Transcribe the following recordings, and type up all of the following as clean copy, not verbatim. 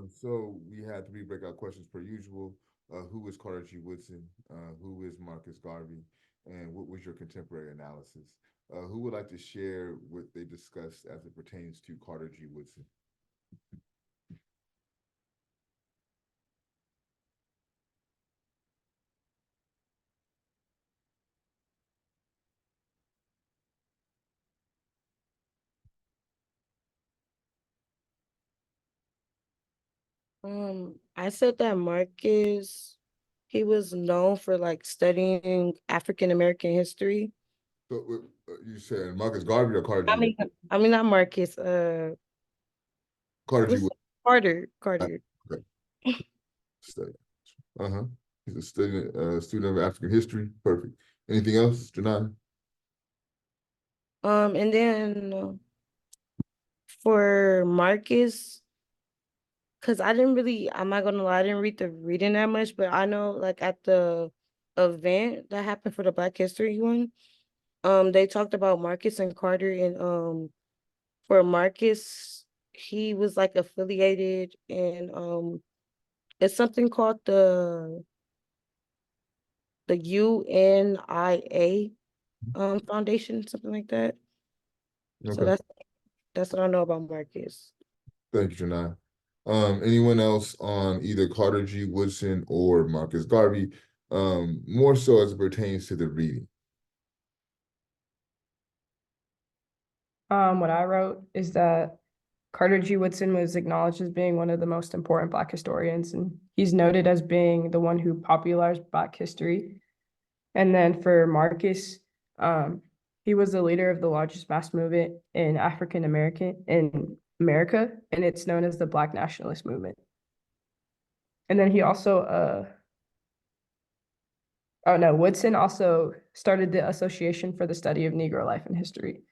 So we had three breakout questions per usual. Who is Carter G. Woodson? Who is Marcus Garvey? And what was your contemporary analysis? Who would like to share what they discussed as it pertains to Carter G. Woodson? I said that Marcus, he was known for like studying African American history. So you said Marcus Garvey or Carter G. I Woodson? mean, I mean not Marcus. Carter G. What's Woodson. Carter? Carter. Okay. Study. Uh-huh. He's a student of African history. Perfect. Anything else, Janine? And then for Marcus, because I didn't really, I'm not gonna lie, I didn't read the reading that much, but I know like at the event that happened for the Black History one, they talked about Marcus and Carter, and for Marcus, he was like affiliated and it's something called the UNIA foundation, something like that. So Okay. that's what I know about Marcus. Thank you, Janine. Anyone else on either Carter G. Woodson or Marcus Garvey, more so as it pertains to the reading? What I wrote is that Carter G. Woodson was acknowledged as being one of the most important Black historians, and he's noted as being the one who popularized Black history. And then for Marcus, um, he was the leader of the largest mass movement in African American in America, and it's known as the Black Nationalist Movement. And then he also, oh no, Woodson also started the Association for the Study of Negro Life and History,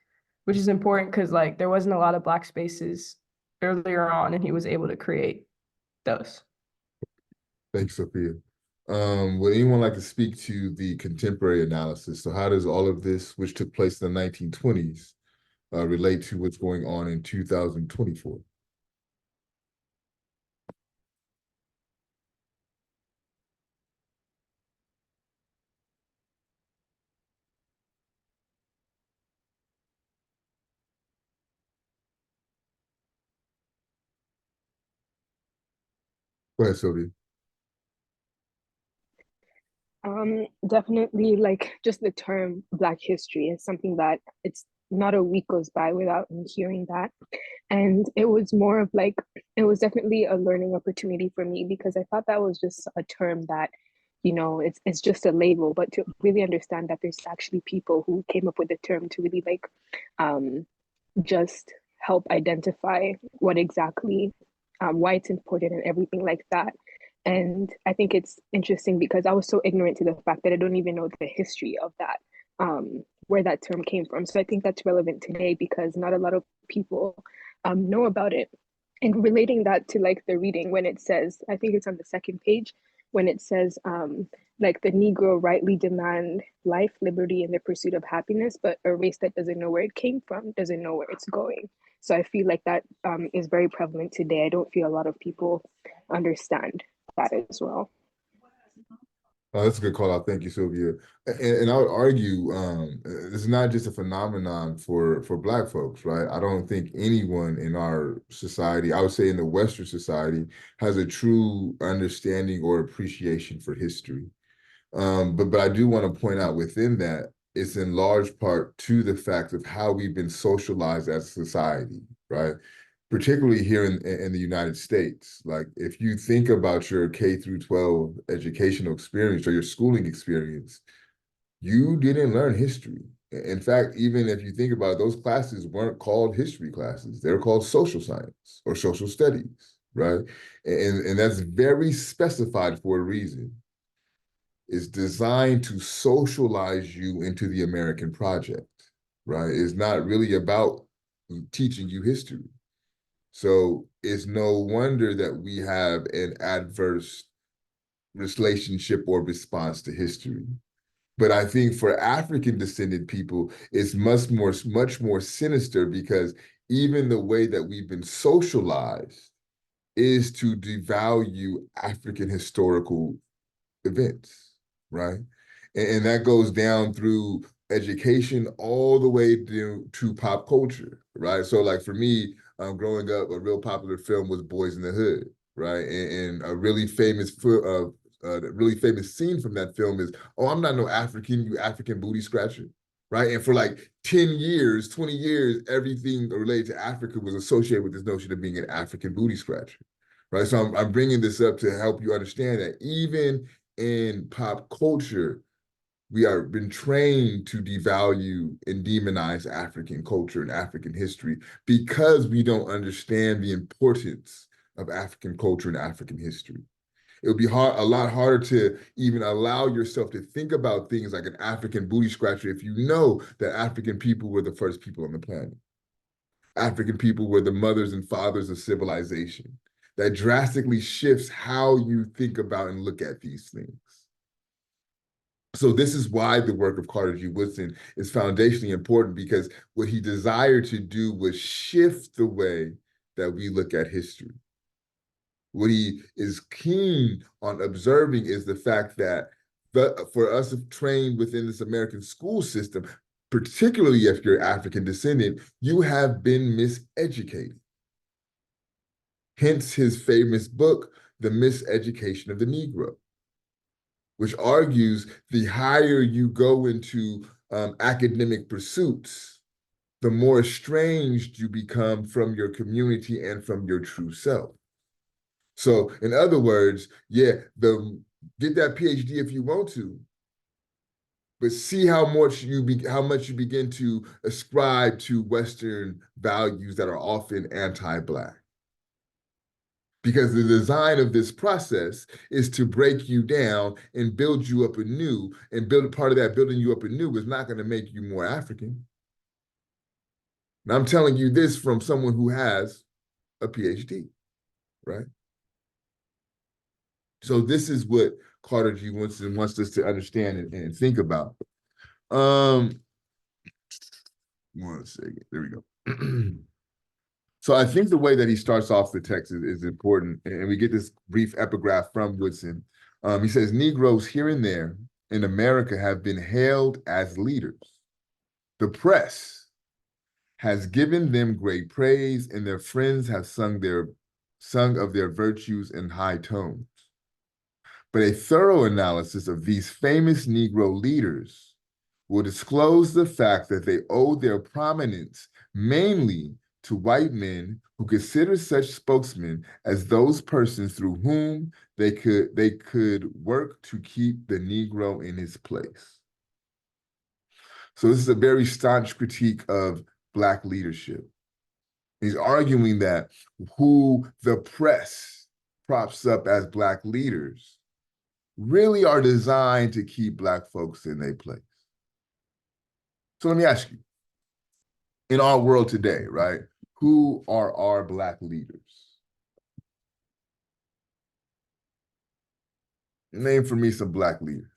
which is important because like there wasn't a lot of Black spaces earlier on, and he was able to create those. Thanks, Sophia. Would anyone like to speak to the contemporary analysis? So how does all of this, which took place in the 1920s, relate to what's going on in 2024? Go ahead, Sylvia. Definitely like just the term Black history is something that it's not a week goes by without me hearing that. And it was more of like, it was definitely a learning opportunity for me because I thought that was just a term that, it's just a label, but to really understand that there's actually people who came up with the term to really like um, just help identify what exactly why it's important and everything like that. And I think it's interesting because I was so ignorant to the fact that I don't even know the history of that, where that term came from. So I think that's relevant today because not a lot of people know about it. And relating that to like the reading when it says, I think it's on the second page, when it says, like the Negro rightly demand life, liberty, and the pursuit of happiness, but a race that doesn't know where it came from doesn't know where it's going. So I feel like that is very prevalent today. I don't feel a lot of people understand that as well. That's a good call out. Thank you, Sylvia. And I would argue it's not just a phenomenon for Black folks, right? I don't think anyone in our society, I would say in the Western society, has a true understanding or appreciation for history. But I do want to point out within that, it's in large part to the fact of how we've been socialized as a society, right? Particularly here in the United States. Like if you think about your K through 12 educational experience or your schooling experience, you didn't learn history. In fact, even if you think about it, those classes weren't called history classes. They were called social science or social studies, right? And that's very specified for a reason. It's designed to socialize you into the American project, right? It's not really about teaching you history. So it's no wonder that we have an adverse relationship or response to history. But I think for African descended people, it's much more sinister because even the way that we've been socialized is to devalue African historical events, right? And that goes down through education all the way to pop culture, right? So like for me, growing up, a real popular film was Boys in the Hood, right? And a really famous scene from that film is, "Oh, I'm not no African, you African booty scratcher." Right. And for like 10 years, 20 years, everything related to Africa was associated with this notion of being an African booty scratcher. Right. So I'm bringing this up to help you understand that even in pop culture, we are been trained to devalue and demonize African culture and African history because we don't understand the importance of African culture and African history. It would be a lot harder to even allow yourself to think about things like an African booty scratcher if you know that African people were the first people on the planet. African people were the mothers and fathers of civilization. That drastically shifts how you think about and look at these things. So this is why the work of Carter G. Woodson is foundationally important, because what he desired to do was shift the way that we look at history. What he is keen on observing is the fact that for us trained within this American school system, particularly if you're African descendant, you have been miseducated. Hence his famous book, The Miseducation of the Negro, which argues the higher you go into academic pursuits, the more estranged you become from your community and from your true self. So, in other words, yeah, get that PhD if you want to, but see how much you begin to ascribe to Western values that are often anti-Black. Because the design of this process is to break you down and build you up anew, and part of that building you up anew is not going to make you more African. And I'm telling you this from someone who has a PhD, right? So this is what Carter G. Woodson wants us to understand and think about. One second, there we go. So I think the way that he starts off the text is important, and we get this brief epigraph from Woodson. He says, Negroes here and there in America have been hailed as leaders. The press has given them great praise, and their friends have sung of their virtues in high tones. But a thorough analysis of these famous Negro leaders will disclose the fact that they owe their prominence mainly to white men who consider such spokesmen as those persons through whom they could work to keep the Negro in his place. So this is a very staunch critique of Black leadership. He's arguing that who the press props up as Black leaders really are designed to keep Black folks in their place. So let me ask you, in our world today, right, who are our Black leaders? Name for me some Black leaders.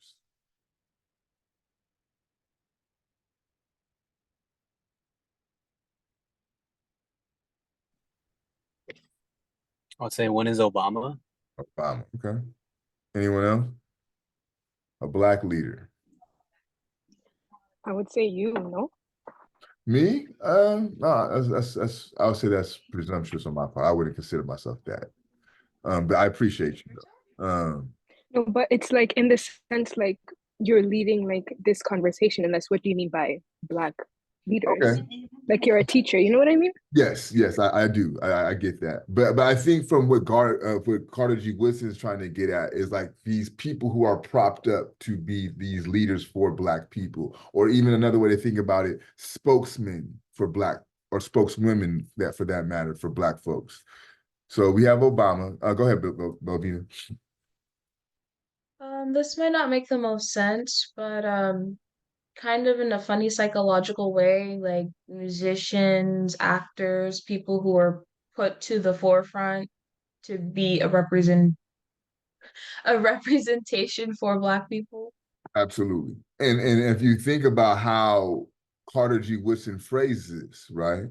I'd say one is Obama. Obama, okay. Anyone else? A Black leader. I would say you, no? Me? No, that's I would say that's presumptuous on my part. I wouldn't consider myself that. But I appreciate you though. No, but it's like in the sense like you're leading like this conversation, and that's what you mean by Black leaders. Okay. Like you're a teacher, you know what I mean? Yes, I do. I get that. But I think from what Carter G. Woodson is trying to get at is like these people who are propped up to be these leaders for Black people, or even another way to think about it, spokesmen for Black, or spokeswomen that for that matter for Black folks. So we have Obama. Go ahead, Belvina. This might not make the most sense, but kind of in a funny psychological way, like musicians, actors, people who are put to the forefront to be a representation for Black people. Absolutely. And if you think about how Carter G. Woodson phrases, right?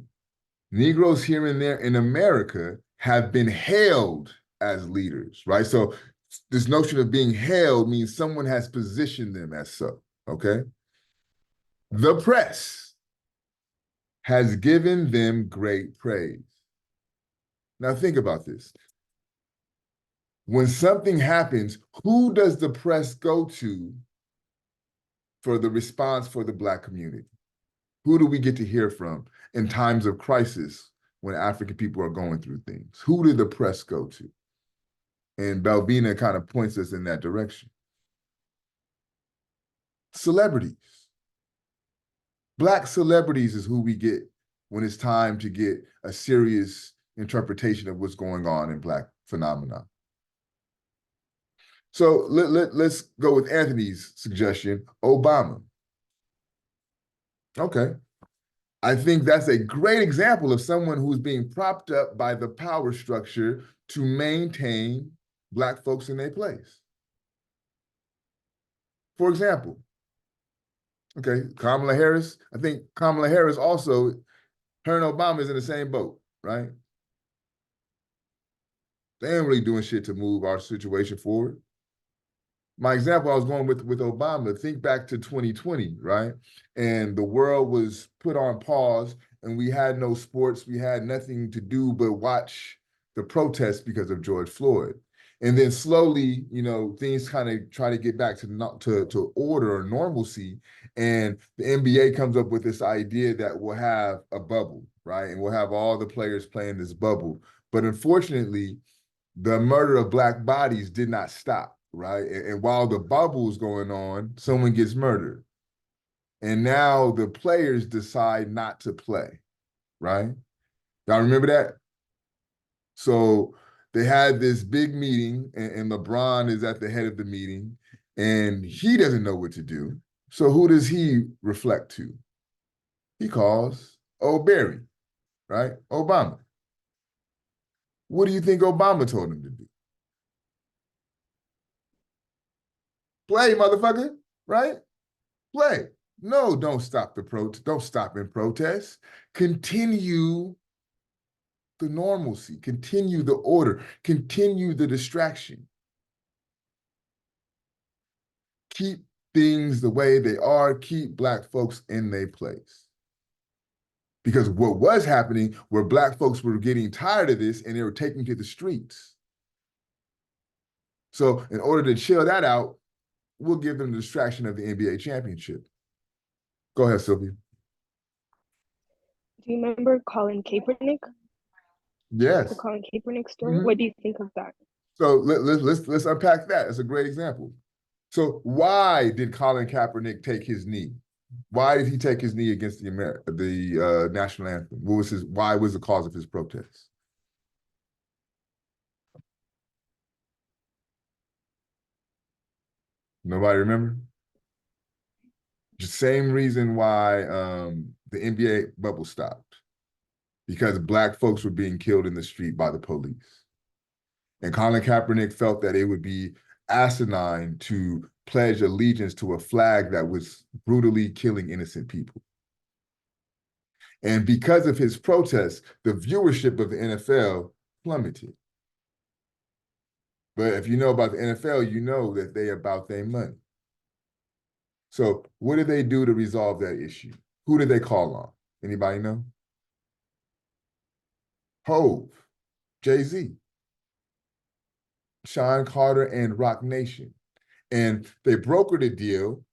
Negroes here and there in America have been hailed as leaders, right? So this notion of being hailed means someone has positioned them as so, okay? The press has given them great praise. Now think about this. When something happens, who does the press go to for the response for the Black community? Who do we get to hear from in times of crisis when African people are going through things? Who did the press go to? And Belvina kind of points us in that direction. Celebrities. Black celebrities is who we get when it's time to get a serious interpretation of what's going on in Black phenomena. So let's go with Anthony's suggestion, Obama. Okay. I think that's a great example of someone who's being propped up by the power structure to maintain Black folks in their place. For example, okay, Kamala Harris. I think Kamala Harris also, her and Obama is in the same boat, right? They ain't really doing shit to move our situation forward. My example I was going with Obama, think back to 2020, right? And the world was put on pause and we had no sports, we had nothing to do but watch the protests because of George Floyd. And then slowly, you know, things kind of try to get back to order or normalcy. And the NBA comes up with this idea that we'll have a bubble, right? And we'll have all the players playing this bubble. But unfortunately, the murder of Black bodies did not stop, right? And while the bubble's going on, someone gets murdered. And now the players decide not to play, right? Y'all remember that? So they had this big meeting, and LeBron is at the head of the meeting, and he doesn't know what to do. So who does he reflect to? He calls Barry, right? Obama. What do you think Obama told him to do? Play, motherfucker, right? Play. No, don't stop don't stop in protest. Continue the normalcy, continue the order, continue the distraction. Keep things the way they are, keep Black folks in their place. Because what was happening were Black folks were getting tired of this and they were taking to the streets. So in order to chill that out, we'll give them the distraction of the NBA championship. Go ahead, Sylvia. Do you remember Colin Kaepernick? Yes. The Colin Kaepernick story? What do you think of that? So let's unpack that. It's a great example. So why did Colin Kaepernick take his knee? Why did he take his knee against the national anthem? Why was the cause of his protest? Nobody remember? The same reason why the NBA bubble stopped. Because Black folks were being killed in the street by the police. And Colin Kaepernick felt that it would be asinine to pledge allegiance to a flag that was brutally killing innocent people. And because of his protests, the viewership of the NFL plummeted. But if you know about the NFL, you know that they about their money. So what did they do to resolve that issue? Who did they call on? Anybody know? Hove, Jay-Z, Sean Carter, and Rock Nation. And they brokered a deal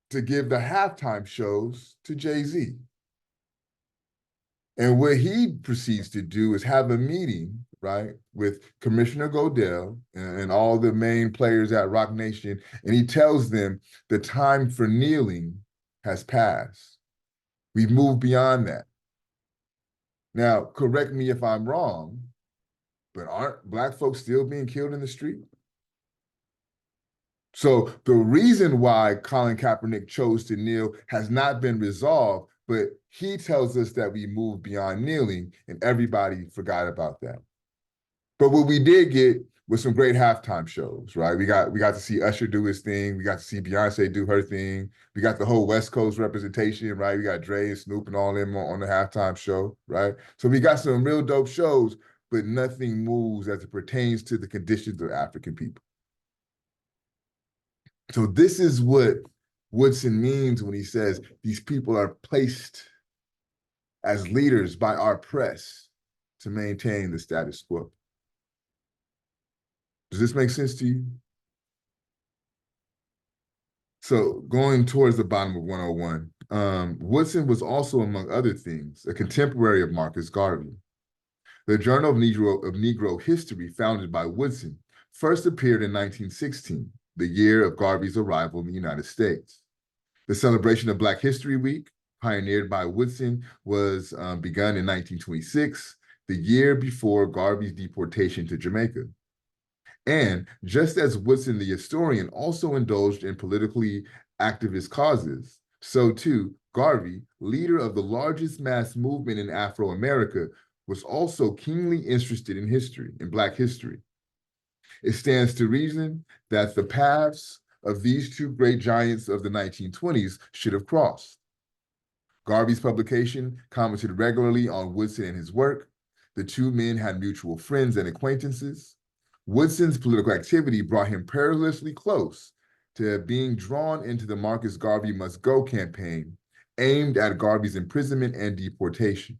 to give the halftime shows to Jay-Z. And what he proceeds to do is have a meeting, right, with Commissioner Goodell and all the main players at Rock Nation, and he tells them the time for kneeling has passed. We've moved beyond that. Now, correct me if I'm wrong, but aren't Black folks still being killed in the street? So the reason why Colin Kaepernick chose to kneel has not been resolved, but he tells us that we moved beyond kneeling and everybody forgot about that. But what we did get was some great halftime shows, right? We got to see Usher do his thing. We got to see Beyonce do her thing. We got the whole West Coast representation, right? We got Dre and Snoop and all them on the halftime show, right? So we got some real dope shows, but nothing moves as it pertains to the conditions of African people. So this is what Woodson means when he says these people are placed as leaders by our press to maintain the status quo. Does this make sense to you? So going towards the bottom of 101, Woodson was also, among other things, a contemporary of Marcus Garvey. The Journal of Negro History, founded by Woodson, first appeared in 1916, the year of Garvey's arrival in the United States. The celebration of Black History Week, pioneered by Woodson, was begun in 1926, the year before Garvey's deportation to Jamaica. And just as Woodson, the historian, also indulged in politically activist causes, so too Garvey, leader of the largest mass movement in Afro-America, was also keenly interested in history, in Black history. It stands to reason that the paths of these two great giants of the 1920s should have crossed. Garvey's publication commented regularly on Woodson and his work. The two men had mutual friends and acquaintances. Woodson's political activity brought him perilously close to being drawn into the Marcus Garvey Must Go campaign, aimed at Garvey's imprisonment and deportation.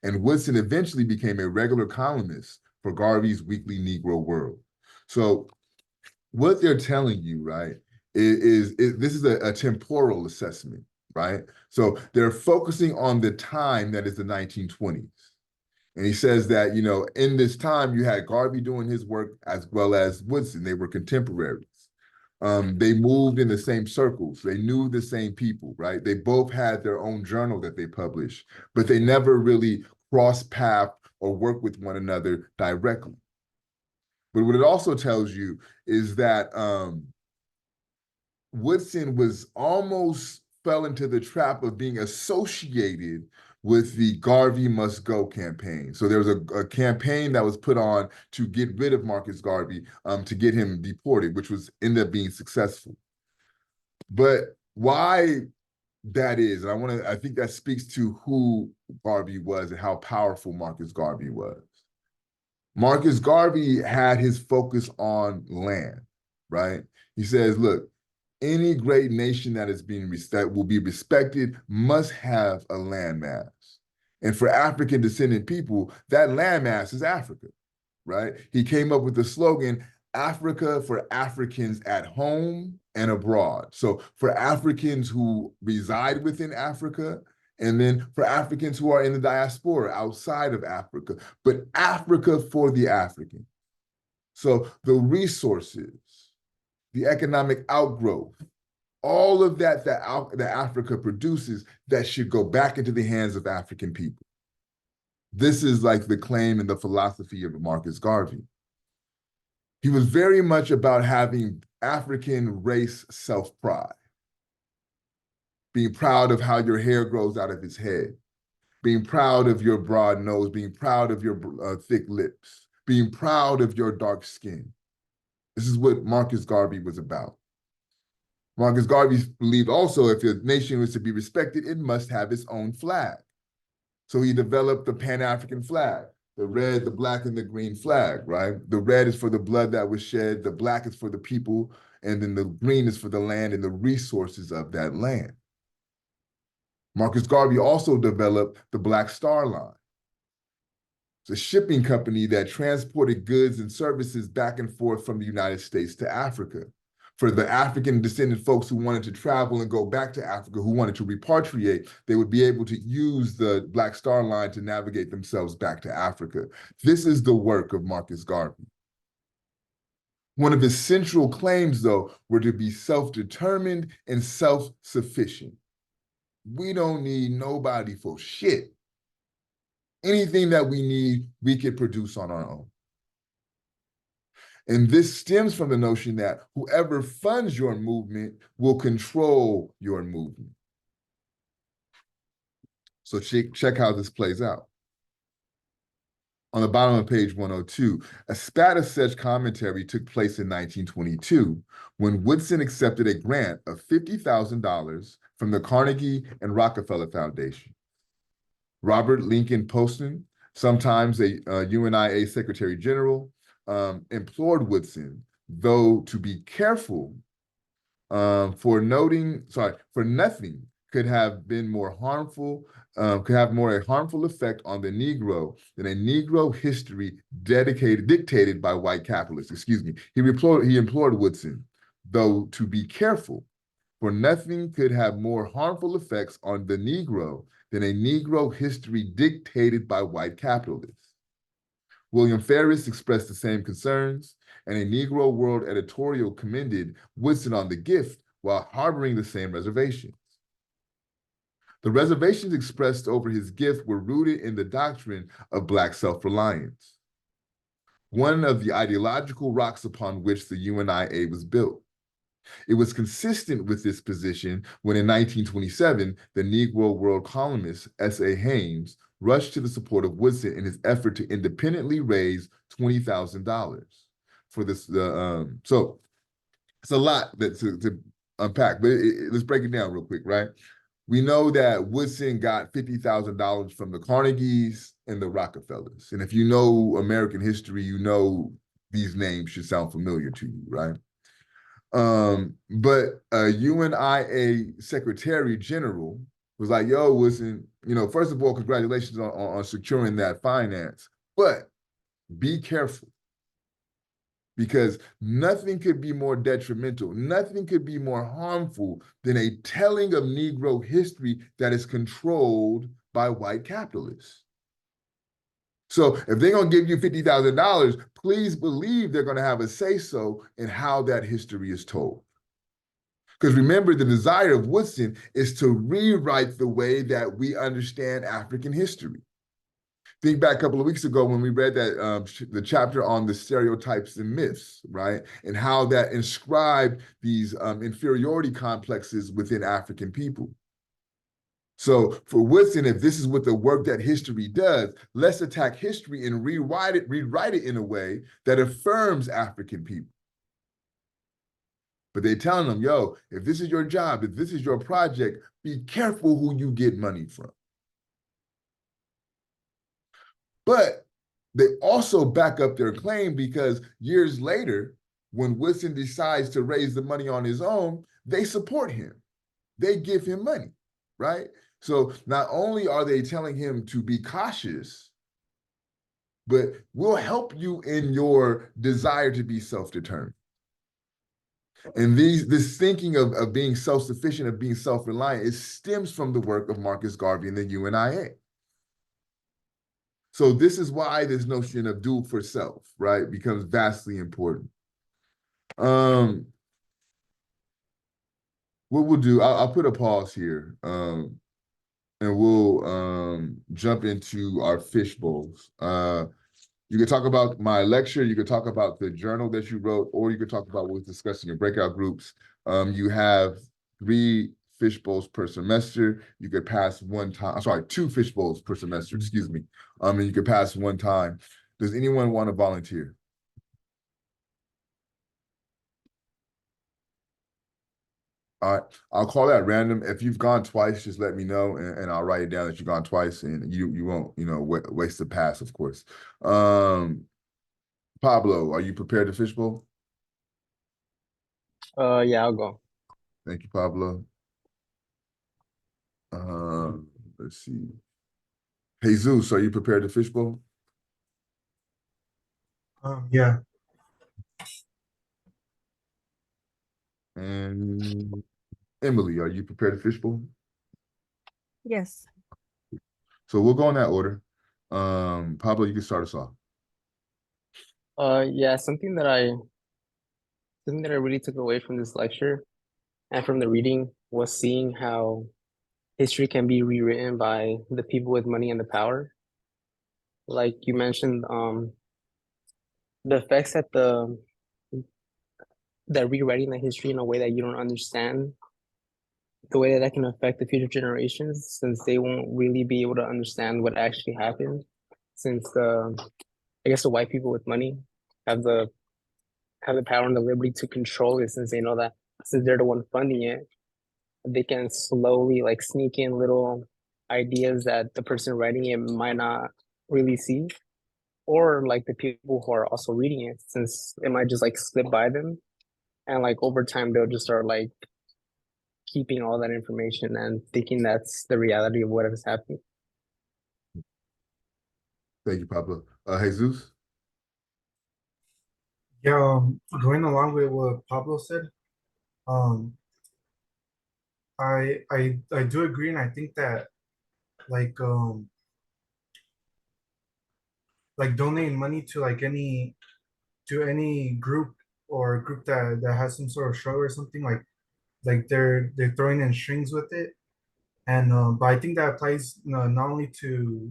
And Woodson eventually became a regular columnist for Garvey's weekly Negro World. So what they're telling you, right, is this is a temporal assessment, right? So they're focusing on the time that is the 1920s. And he says that, you know, in this time, you had Garvey doing his work as well as Woodson. They were contemporaries. They moved in the same circles. They knew the same people, right? They both had their own journal that they published, but they never really crossed paths or worked with one another directly. But what it also tells you is that Woodson was almost fell into the trap of being associated with the Garvey Must Go campaign. So there was a campaign that was put on to get rid of Marcus Garvey, to get him deported, which was ended up being successful. But why that is, and I think that speaks to who Garvey was and how powerful Marcus Garvey was. Marcus Garvey had his focus on land, right? He says, look, any great nation that will be respected must have a landmass. And for African descendant people, that landmass is Africa, right? He came up with the slogan, Africa for Africans at home and abroad. So for Africans who reside within Africa, and then for Africans who are in the diaspora outside of Africa, but Africa for the African. So the resources, the economic outgrowth, all of that Africa produces that should go back into the hands of African people. This is like the claim and the philosophy of Marcus Garvey. He was very much about having African race self-pride, being proud of how your hair grows out of its head, being proud of your broad nose, being proud of your thick lips, being proud of your dark skin. This is what Marcus Garvey was about. Marcus Garvey believed also if a nation was to be respected, it must have its own flag. So he developed the Pan-African flag, the red, the black, and the green flag, right? The red is for the blood that was shed, the black is for the people, and then the green is for the land and the resources of that land. Marcus Garvey also developed the Black Star Line. It's a shipping company that transported goods and services back and forth from the United States to Africa. For the African descendant folks who wanted to travel and go back to Africa, who wanted to repatriate, they would be able to use the Black Star Line to navigate themselves back to Africa. This is the work of Marcus Garvey. One of his central claims, though, were to be self-determined and self-sufficient. We don't need nobody for shit. Anything that we need, we can produce on our own. And this stems from the notion that whoever funds your movement will control your movement. So check how this plays out. On the bottom of page 102, a spat of such commentary took place in 1922 when Woodson accepted a grant of $50,000 from the Carnegie and Rockefeller Foundation. Robert Lincoln Poston, Sometimes a UNIA Secretary General implored Woodson, though, to be careful for nothing could have been more harmful, could have more a harmful effect on the Negro than a Negro history dictated by white capitalists. Excuse me. He implored Woodson, though, to be careful, for nothing could have more harmful effects on the Negro than a Negro history dictated by white capitalists. William Ferris expressed the same concerns, and a Negro World editorial commended Woodson on the gift while harboring the same reservations. The reservations expressed over his gift were rooted in the doctrine of Black self-reliance, one of the ideological rocks upon which the UNIA was built. It was consistent with this position when in 1927, the Negro World columnist S.A. Hames rushed to the support of Woodson in his effort to independently raise $20,000 for this. So it's a lot to unpack, but let's break it down real quick, right? We know that Woodson got $50,000 from the Carnegies and the Rockefellers. And if you know American history, you know these names should sound familiar to you, right? But UNIA Secretary General was like, yo, Woodson, first of all, congratulations on securing that finance, but be careful, because nothing could be more detrimental, nothing could be more harmful than a telling of Negro history that is controlled by white capitalists. So if they're going to give you $50,000, please believe they're going to have a say-so in how that history is told. Because remember, the desire of Woodson is to rewrite the way that we understand African history. Think back a couple of weeks ago when we read that the chapter on the stereotypes and myths, right? And how that inscribed these inferiority complexes within African people. So for Woodson, if this is what the work that history does, let's attack history and rewrite it in a way that affirms African people. But they're telling them, yo, if this is your job, if this is your project, be careful who you get money from. But they also back up their claim because years later, when Woodson decides to raise the money on his own, they support him. They give him money, right? So not only are they telling him to be cautious, but we'll help you in your desire to be self-determined. And this thinking of being self-sufficient, of being self-reliant, it stems from the work of Marcus Garvey and the UNIA. So this is why this notion of do for self, right, becomes vastly important. What we'll do, I'll put a pause here, and we'll jump into our fish bowls. You could talk about my lecture, you could talk about the journal that you wrote, or you could talk about what we're discussing in breakout groups. You have 3 fish bowls per semester. You could pass one time, I'm sorry, 2 fish bowls per semester, excuse me. And you could pass one time. Does anyone want to volunteer? All right, I'll call that random. If you've gone twice, just let me know, and I'll write it down that you've gone twice, and you won't, waste the pass, of course. Pablo, are you prepared to fishbowl? Yeah, I'll go. Thank you, Pablo. Let's see. Jesus, are you prepared to fishbowl? Yeah. And Emily, are you prepared to fishbowl? Yes. So we'll go in that order. Pablo, you can start us off. Yeah, something that I really took away from this lecture and from the reading was seeing how history can be rewritten by the people with money and the power. Like you mentioned, the effects that rewriting the history in a way that you don't understand, the way that can affect the future generations, since they won't really be able to understand what actually happened, since I guess the white people with money have the power and the liberty to control it, since they know that since they're the one funding it, they can slowly like sneak in little ideas that the person writing it might not really see, or like the people who are also reading it, since it might just like slip by them, and like over time they'll just start like keeping all that information and thinking that's the reality of what is happening. Thank you, Pablo. Jesus? Yeah, going along with what Pablo said, um, I do agree, and I think that like like donating money to like any group or group that has some sort of show or something like they're throwing in strings with it, and but I think that applies not only to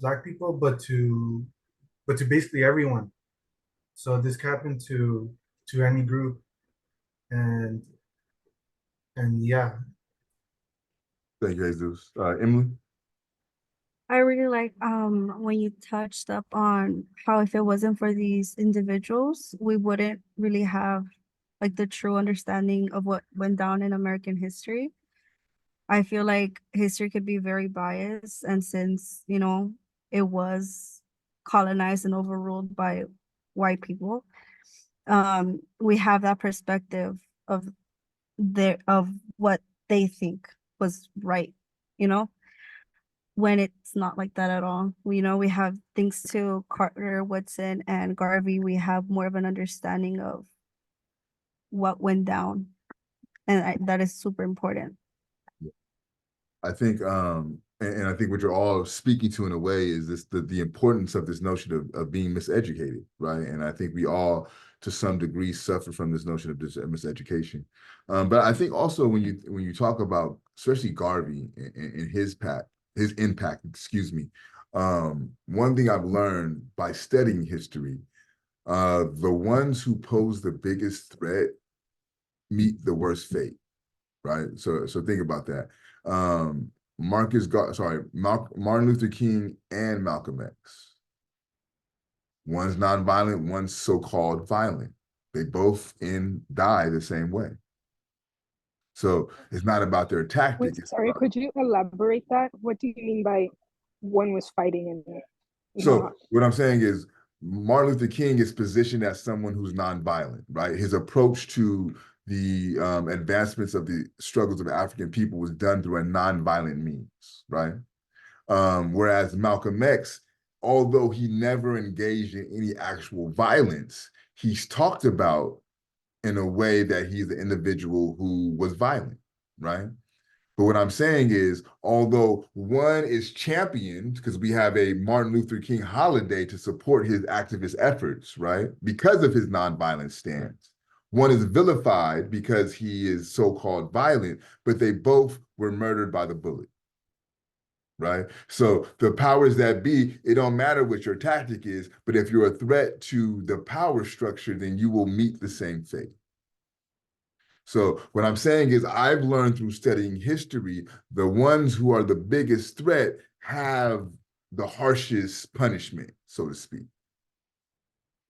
black people but to basically everyone. So this could happen to any group, and yeah. Thank you, Jesus. Emily? I really like when you touched up on how if it wasn't for these individuals, we wouldn't really have like the true understanding of what went down in American history. I feel like history could be very biased, and since, it was colonized and overruled by white people, we have that perspective of of what they think was right, you know, when it's not like that at all. We have, thanks to Carter, Woodson, and Garvey, we have more of an understanding of what went down, and that is super important. I think, and I think what you're all speaking to in a way is this the importance of this notion of being miseducated, right? And I think we all, to some degree, suffer from this notion of this miseducation. But I think also when you talk about, especially Garvey and his impact, excuse me, one thing I've learned by studying history, the ones who pose the biggest threat meet the worst fate, right? So think about that. Martin Luther King and Malcolm X. One's nonviolent, one's so-called violent. They both die the same way. So it's not about their tactic. Wait, sorry, could you elaborate that? What do you mean by one was fighting and So what I'm saying is Martin Luther King is positioned as someone who's nonviolent, right? His approach to the advancements of the struggles of African people was done through a nonviolent means, right? Whereas Malcolm X, although he never engaged in any actual violence, he's talked about in a way that he's an individual who was violent, right? But what I'm saying is, although one is championed because we have a Martin Luther King holiday to support his activist efforts, right? Because of his nonviolent stance. One is vilified because he is so-called violent, but they both were murdered by the bullet, right? So the powers that be, it don't matter what your tactic is, but if you're a threat to the power structure, then you will meet the same fate. So what I'm saying is I've learned through studying history, the ones who are the biggest threat have the harshest punishment, so to speak.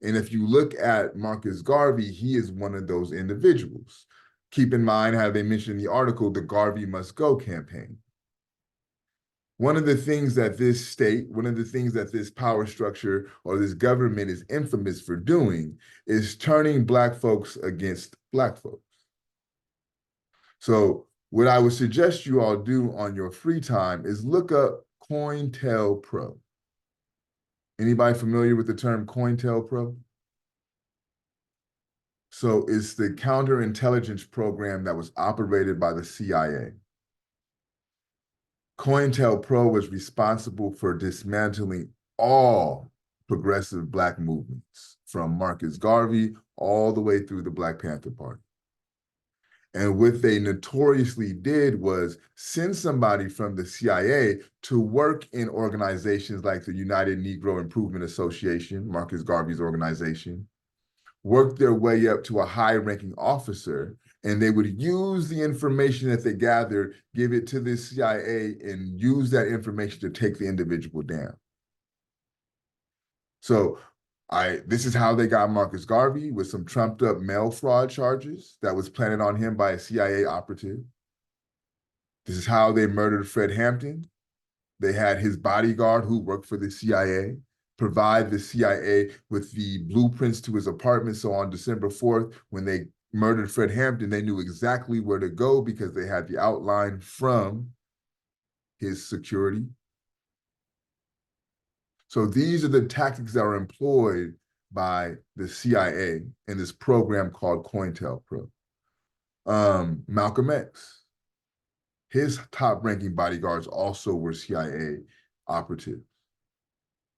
And if you look at Marcus Garvey, he is one of those individuals. Keep in mind how they mentioned in the article, the Garvey Must Go campaign. One of the things that this state, one of the things that this power structure or this government is infamous for doing is turning Black folks against Black folks. So what I would suggest you all do on your free time is look up COINTELPRO. Anybody familiar with the term COINTELPRO? So it's the counterintelligence program that was operated by the CIA. COINTELPRO was responsible for dismantling all progressive Black movements, from Marcus Garvey all the way through the Black Panther Party. And what they notoriously did was send somebody from the CIA to work in organizations like the United Negro Improvement Association, Marcus Garvey's organization, work their way up to a high-ranking officer, and they would use the information that they gathered, give it to the CIA, and use that information to take the individual down. So this is how they got Marcus Garvey, with some trumped up mail fraud charges that was planted on him by a CIA operative. This is how they murdered Fred Hampton. They had his bodyguard who worked for the CIA provide the CIA with the blueprints to his apartment. So on December 4th, when they murdered Fred Hampton, they knew exactly where to go because they had the outline from his security. So these are the tactics that are employed by the CIA in this program called COINTELPRO. Malcolm X, his top-ranking bodyguards also were CIA operatives.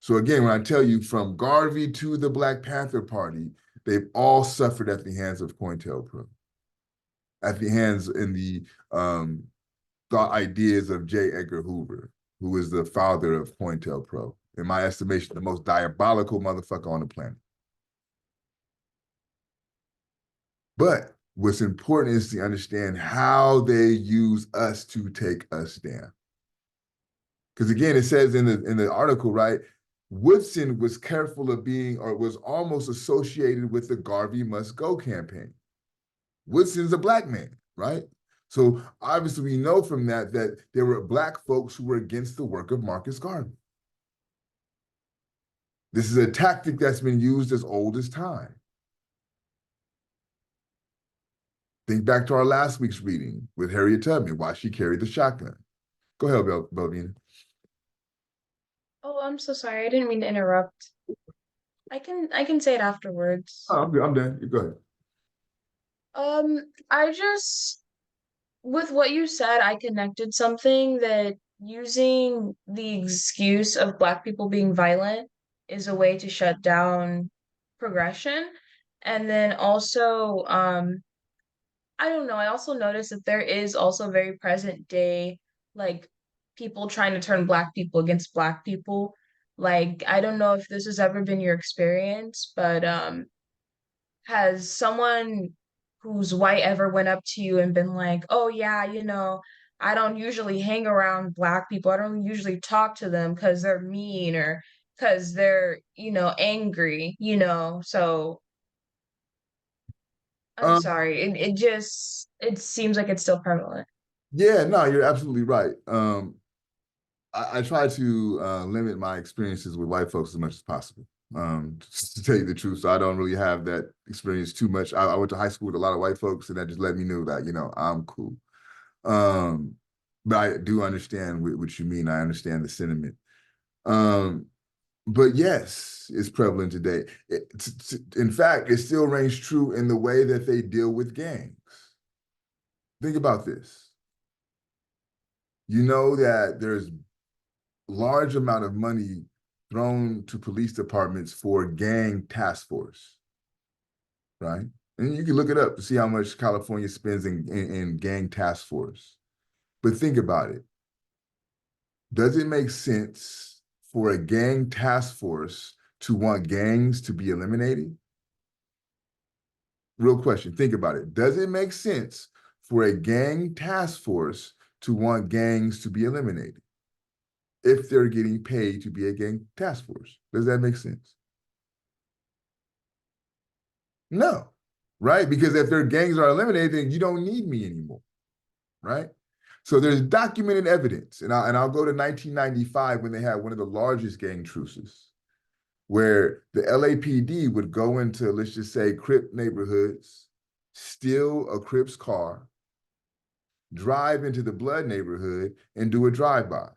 So again, when I tell you from Garvey to the Black Panther Party, they've all suffered at the hands of COINTELPRO, at the hands in the thought ideas of J. Edgar Hoover, who is the father of COINTELPRO. In my estimation, the most diabolical motherfucker on the planet. But what's important is to understand how they use us to take us down. Because again, it says in the article, right, Woodson was careful of being, or was almost associated with the Garvey Must Go campaign. Woodson's a black man, right? So obviously we know from that there were black folks who were against the work of Marcus Garvey. This is a tactic that's been used as old as time. Think back to our last week's reading with Harriet Tubman, why she carried the shotgun. Go ahead, Belvina. Oh, I'm so sorry. I didn't mean to interrupt. I can say it afterwards. Oh, I'm done. You go ahead. I just with what you said, I connected something that using the excuse of Black people being violent is a way to shut down progression. And then also, I don't know, I also noticed that there is also very present day, like people trying to turn Black people against Black people. Like, I don't know if this has ever been your experience, but has someone who's white ever went up to you and been like, oh yeah, I don't usually hang around Black people. I don't usually talk to them because they're mean or because they're, angry, So I'm Um, sorry. It seems like it's still prevalent. yeah, no, you're absolutely right. I try to limit my experiences with white folks as much as possible. To tell you the truth, so I don't really have that experience too much. I went to high school with a lot of white folks, and that just let me know that I'm cool. But I do understand what you mean. I understand the sentiment. But yes, it's prevalent today. In fact, it still reigns true in the way that they deal with gangs. Think about this. You know that there's large amount of money thrown to police departments for gang task force, right? And you can look it up to see how much California spends in gang task force. But think about it. Does it make sense for a gang task force to want gangs to be eliminated? Real question, think about it. Does it make sense for a gang task force to want gangs to be eliminated if they're getting paid to be a gang task force? Does that make sense? No, right? Because if their gangs are eliminated, then you don't need me anymore, right? So there's documented evidence, and I'll go to 1995 when they had one of the largest gang truces, where the LAPD would go into, let's just say, Crip neighborhoods, steal a Crip's car, drive into the Blood neighborhood, and do a drive-by.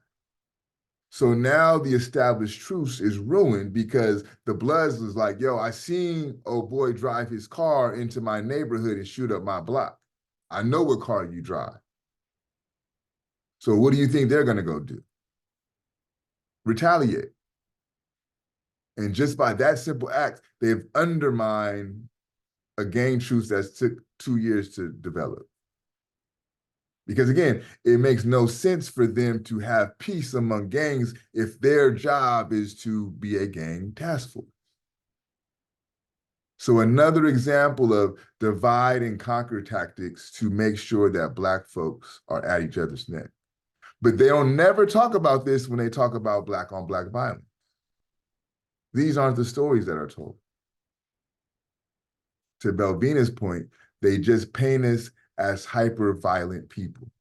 So now the established truce is ruined because the Bloods was like, yo, I seen old boy drive his car into my neighborhood and shoot up my block. I know what car you drive. So what do you think they're gonna go do? Retaliate. And just by that simple act, they've undermined a gang truce that took 2 years to develop. Because again, it makes no sense for them to have peace among gangs if their job is to be a gang task force. So another example of divide and conquer tactics to make sure that Black folks are at each other's neck. But they don't never talk about this when they talk about Black on Black violence. These aren't the stories that are told. To Belvina's point, they just paint us as hyper-violent people.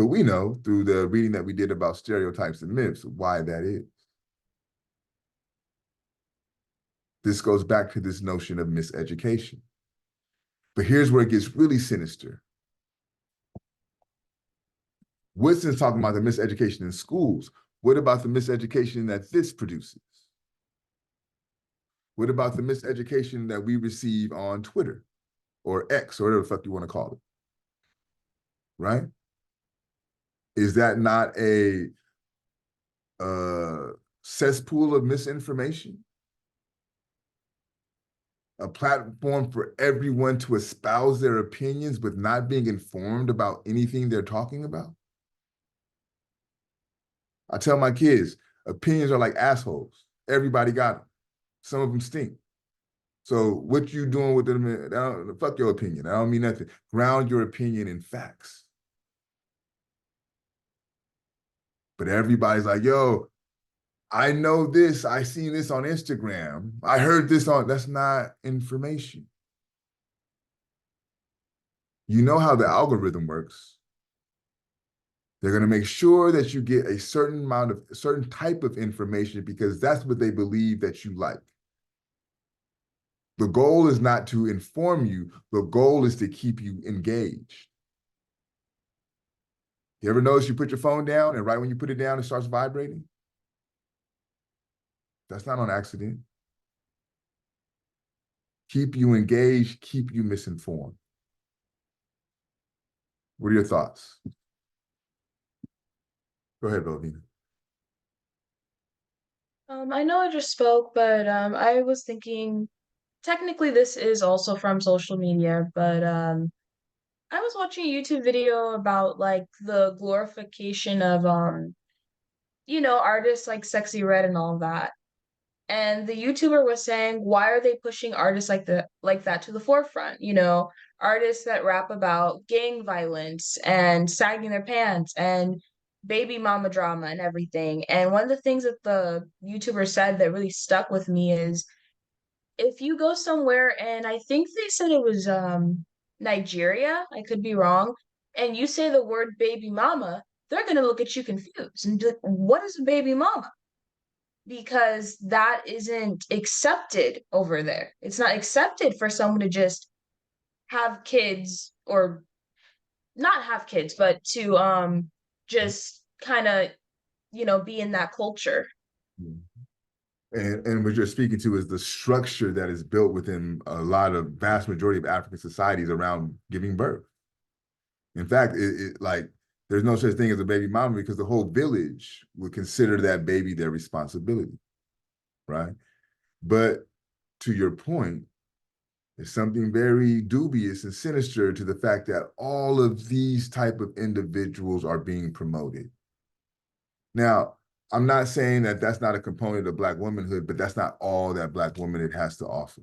But we know through the reading that we did about stereotypes and myths why that is. This goes back to this notion of miseducation. But here's where it gets really sinister. Woodson's talking about the miseducation in schools. What about the miseducation that this produces? What about the miseducation that we receive on Twitter or X or whatever the fuck you want to call it? Right? Is that not a cesspool of misinformation? A platform for everyone to espouse their opinions with not being informed about anything they're talking about? I tell my kids, opinions are like assholes. Everybody got them. Some of them stink. So what you doing with them? Fuck your opinion. I don't mean nothing. Ground your opinion in facts. But everybody's like, yo, I know this. I seen this on Instagram. I heard this on, that's not information. You know how the algorithm works. They're going to make sure that you get a certain type of information because that's what they believe that you like. The goal is not to inform you. The goal is to keep you engaged. You ever notice you put your phone down and right when you put it down, it starts vibrating? That's not on accident. Keep you engaged, keep you misinformed. What are your thoughts? Go ahead, Belvina. I know I just spoke, but I was thinking technically this is also from social media, but I was watching a YouTube video about like the glorification of artists like Sexy Red and all that. And the YouTuber was saying, why are they pushing artists like that to the forefront? Artists that rap about gang violence and sagging their pants and baby mama drama and everything. And one of the things that the YouTuber said that really stuck with me is if you go somewhere, and I think they said it was Nigeria, I could be wrong, and you say the word baby mama, they're gonna look at you confused and be like, what is a baby mama? Because that isn't accepted over there. It's not accepted for someone to just have kids or not have kids, but to just kind of, be in that culture. And what you're speaking to is the structure that is built within a lot of vast majority of African societies around giving birth. In fact, like there's no such thing as a baby mama because the whole village would consider that baby their responsibility, right? But to your point, there's something very dubious and sinister to the fact that all of these type of individuals are being promoted. Now, I'm not saying that that's not a component of Black womanhood, but that's not all that Black womanhood has to offer.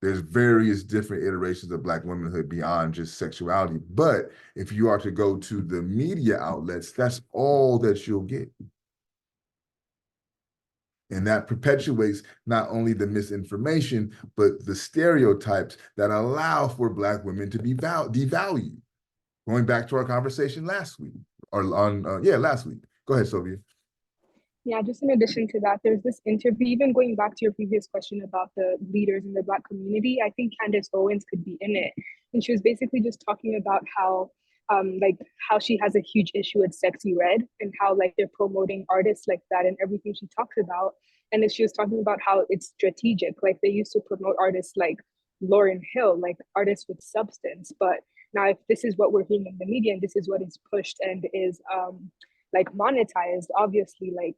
There's various different iterations of Black womanhood beyond just sexuality. But if you are to go to the media outlets, that's all that you'll get. And that perpetuates not only the misinformation, but the stereotypes that allow for Black women to be devalued. Going back to our conversation last week, last week. Go ahead, Sylvia. Yeah, just in addition to that, there's this interview, even going back to your previous question about the leaders in the Black community, I think Candace Owens could be in it. And she was basically just talking about how how she has a huge issue with Sexy Red and how like they're promoting artists like that and everything she talks about. And then she was talking about how it's strategic. Like they used to promote artists like Lauryn Hill, like artists with substance. But now if this is what we're hearing in the media and this is what is pushed and is like monetized, obviously like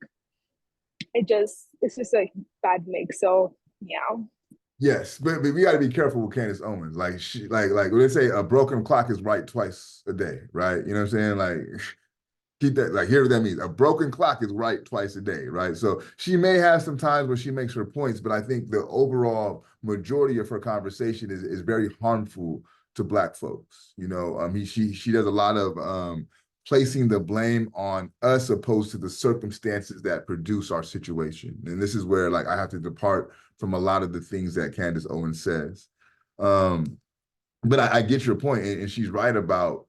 it's just a bad mix. So yeah. Yes, but we got to be careful with Candace Owens. Like she, like when they say a broken clock is right twice a day, right? You know what I'm saying? Like keep that, like hear what that means. A broken clock is right twice a day, right? So she may have some times where she makes her points, but I think the overall majority of her conversation is very harmful to Black folks. She does a lot of placing the blame on us opposed to the circumstances that produce our situation. And this is where like I have to depart from a lot of the things that Candace Owens says. but I get your point, and she's right about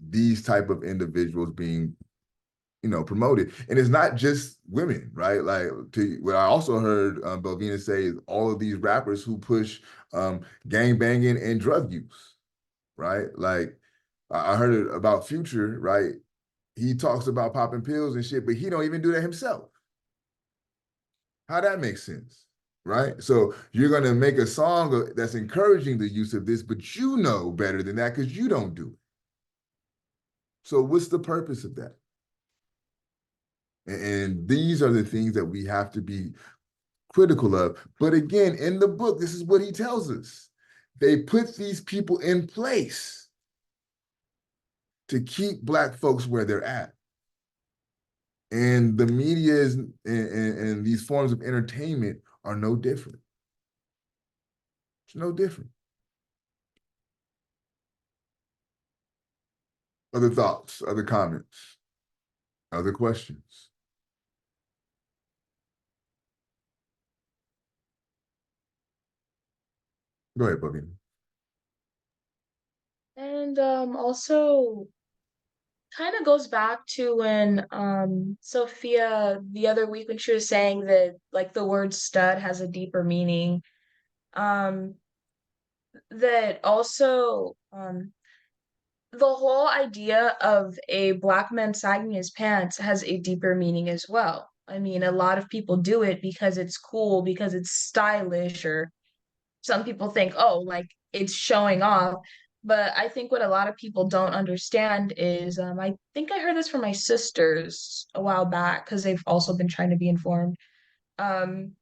these type of individuals being, promoted, and it's not just women, right? Like, what I also heard Belvina say is all of these rappers who push gang banging and drug use, right? Like, I heard it about Future, right? He talks about popping pills and shit, but he don't even do that himself. How that makes sense, right? So you're gonna make a song that's encouraging the use of this, but you know better than that because you don't do it. So what's the purpose of that? And these are the things that we have to be critical of. But again, in the book, this is what he tells us. They put these people in place to keep Black folks where they're at. And the media and these forms of entertainment are no different. It's no different. Other thoughts, other comments, other questions? Go ahead, Bobby. And also kind of goes back to when Sophia the other week when she was saying that like the word stud has a deeper meaning. Um that also the whole idea of a black man sagging his pants has a deeper meaning as well. I mean, a lot of people do it because it's cool, because it's stylish, or some people think, oh, like it's showing off. But I think what a lot of people don't understand is I think I heard this from my sisters a while back because they've also been trying to be informed. Um,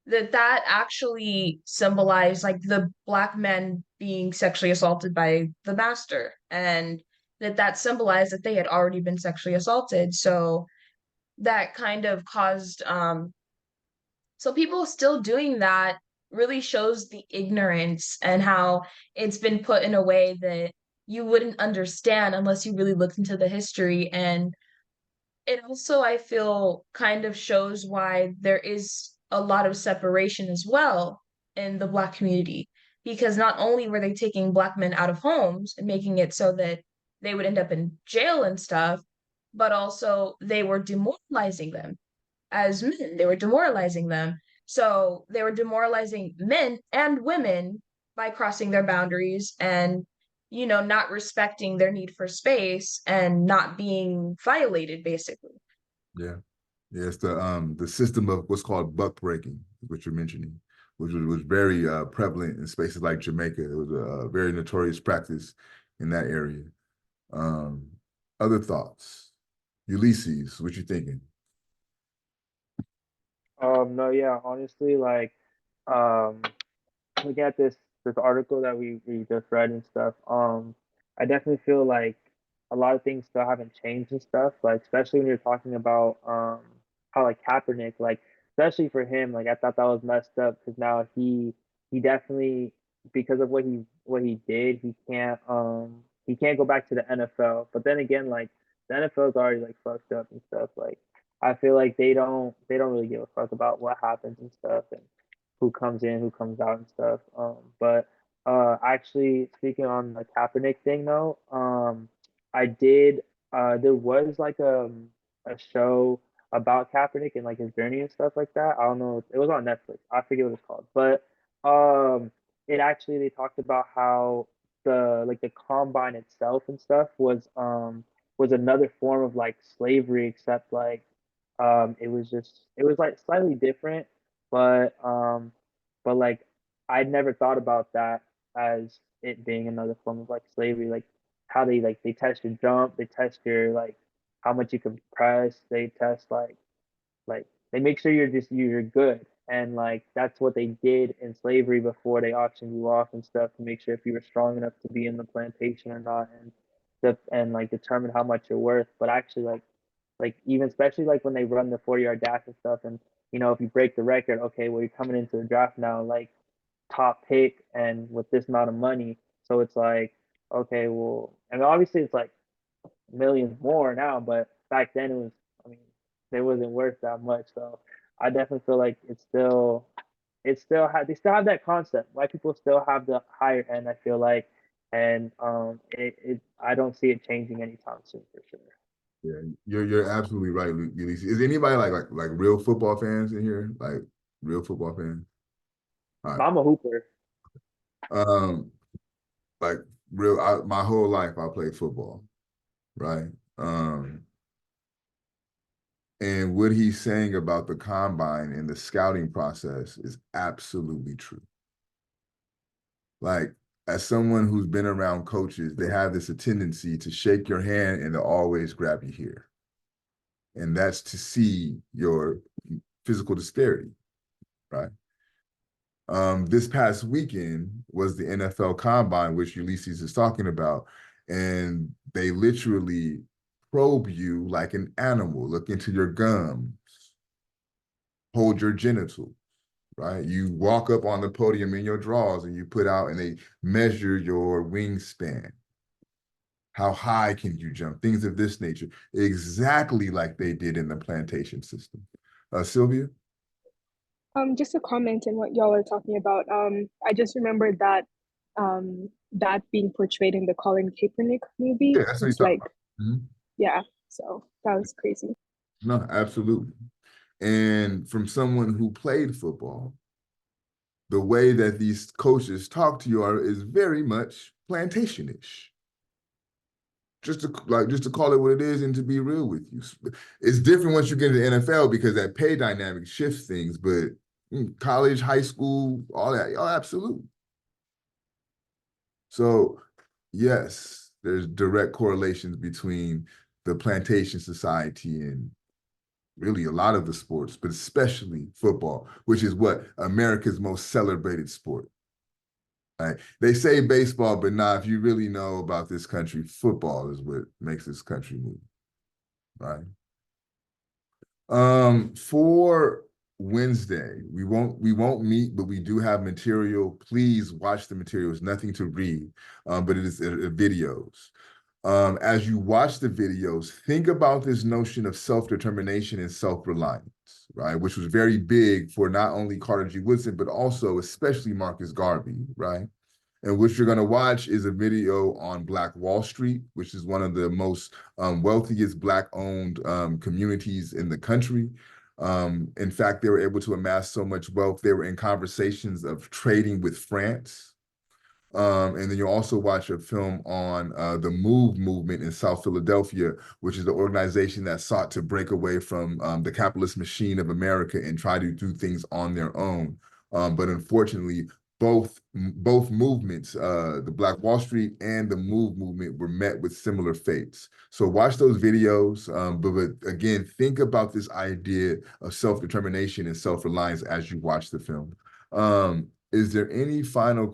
that actually symbolized like the black men being sexually assaulted by the master, and that symbolized that they had already been sexually assaulted. So that kind of caused so people still doing that really shows the ignorance and how it's been put in a way that you wouldn't understand unless you really looked into the history. And it also, I feel, kind of shows why there is a lot of separation as well in the Black community. Because not only were they taking Black men out of homes and making it so that they would end up in jail and stuff, but also they were demoralizing them as men. They were demoralizing them. So they were demoralizing men and women by crossing their boundaries and, not respecting their need for space and not being violated, basically. Yeah. Yeah, it's the system of what's called buck breaking, which you're mentioning, which was very prevalent in spaces like Jamaica. It was a very notorious practice in that area. Um, Other thoughts? Ulysses, what you thinking? No, yeah, honestly, like, um, looking at this article that we just read and stuff, I definitely feel like a lot of things still haven't changed and stuff. Like especially when you're talking about how like Kaepernick, like especially for him, like I thought that was messed up because now he definitely because of what he did, he can't go back to the NFL. But then again, like the NFL is already like fucked up and stuff. Like I feel like they don't really give a fuck about what happens and stuff and who comes in, who comes out and stuff. But actually speaking on the Kaepernick thing though, I did there was like a show about Kaepernick and like his journey and stuff like that. I don't know, it was on Netflix. I forget what it's called, but um, it actually they talked about how the combine itself and stuff was another form of like slavery, except like it was like slightly different, but like I'd never thought about that as it being another form of like slavery, how they test your jump, they test your like how much you can press, they test like they make sure you're good, and like that's what they did in slavery before they auctioned you off and stuff to make sure if you were strong enough to be in the plantation or not, and like determine how much you're worth. But actually like even especially like when they run the 40-yard dash and stuff, and if you break the record, okay, well you're coming into the draft now like top pick and with this amount of money. So it's like, okay, well, and obviously it's like millions more now, but back then it was, I mean, it wasn't worth that much. So I definitely feel like they still have that concept. White people still have the higher end. I feel like and I don't see it changing anytime soon for sure. Yeah, you're absolutely right, Ulysses. Is anybody like real football fans in here? Like real football fans? All right. I'm a hooper. Um, like my whole life I played football, right? And what he's saying about the combine and the scouting process is absolutely true. Like, as someone who's been around coaches, they have this tendency to shake your hand and to always grab you here. And that's to see your physical disparity, right? This past weekend was the NFL Combine, which Ulysses is talking about, and they literally probe you like an animal, look into your gums, hold your genitals, right? You walk up on the podium in your drawers and you put out and they measure your wingspan. How high can you jump? Things of this nature, exactly like they did in the plantation system. Sylvia? Just a comment on what y'all are talking about. I just remembered that that being portrayed in the Colin Kaepernick movie. Yeah, that's what he's It's talking like, about. Mhm. yeah, so that was crazy. No, absolutely. And from someone who played football, the way that these coaches talk to you is very much plantationish. Just to call it what it is and to be real with you. It's different once you get into the NFL because that pay dynamic shifts things, but college, high school, all that, oh, absolutely. So yes, there's direct correlations between the plantation society and really a lot of the sports, but especially football, which is what America's most celebrated sport. Right? They say baseball, but if you really know about this country, football is what makes this country move. Right. For Wednesday, we won't meet, but we do have material. Please watch the materials. Nothing to read, but it is videos. As you watch the videos, think about this notion of self-determination and self-reliance, right? Which was very big for not only Carter G. Woodson, but also especially Marcus Garvey, right? And what you're going to watch is a video on Black Wall Street, which is one of the most wealthiest Black-owned communities in the country. In fact, they were able to amass so much wealth. They were in conversations of trading with France. And then you'll also watch a film on the MOVE movement in South Philadelphia, which is the organization that sought to break away from the capitalist machine of America and try to do things on their own. But unfortunately, both movements, the Black Wall Street and the MOVE movement, were met with similar fates. So watch those videos, but again, think about this idea of self-determination and self-reliance as you watch the film. Is there any final